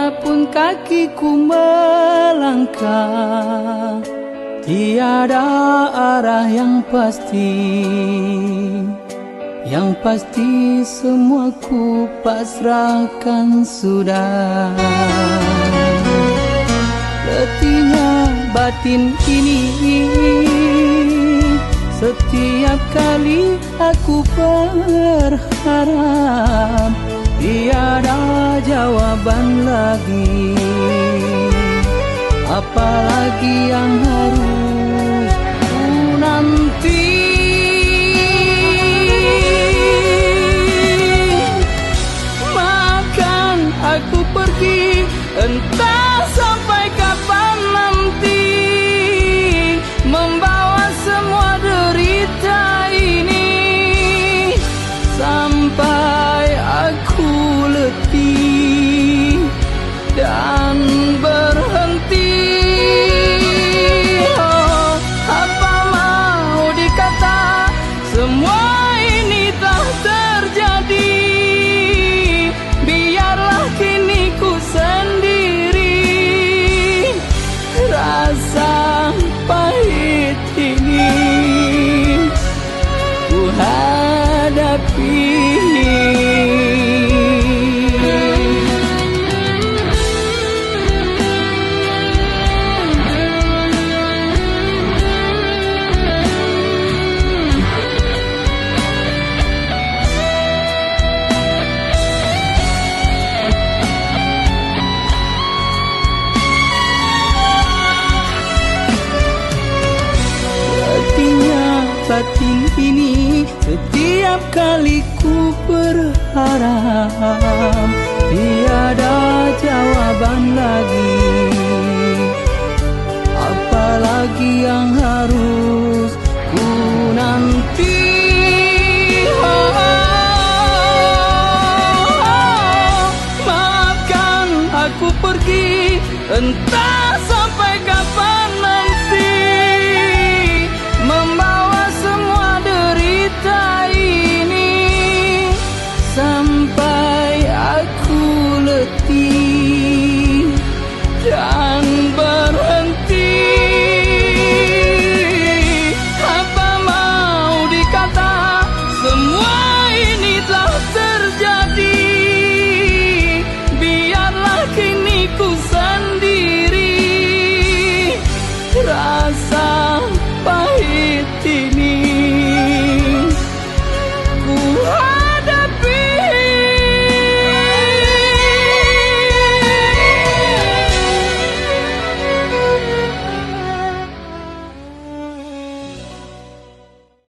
Kemanapun kakiku melangkah, tiada arah yang pasti. Yang pasti semua ku pasrahkan sudah. Letihnya batin ini, setiap kali aku berharap tiada jawaban lagi. Apalagi yang harus ku nanti. Makan aku pergi, entah sampai kapan nanti, membawa semua derita ini. Sampai aku letih dan berhenti. Oh, apa mau dikata, semua ini telah terjadi. Biarlah kini ku sendiri, rasa pahit ini ku hadapi. Batin ini setiap kali ku berharap tiada jawaban lagi. Apalagi yang harus ku nanti. Maafkan aku pergi, entah sampai kapan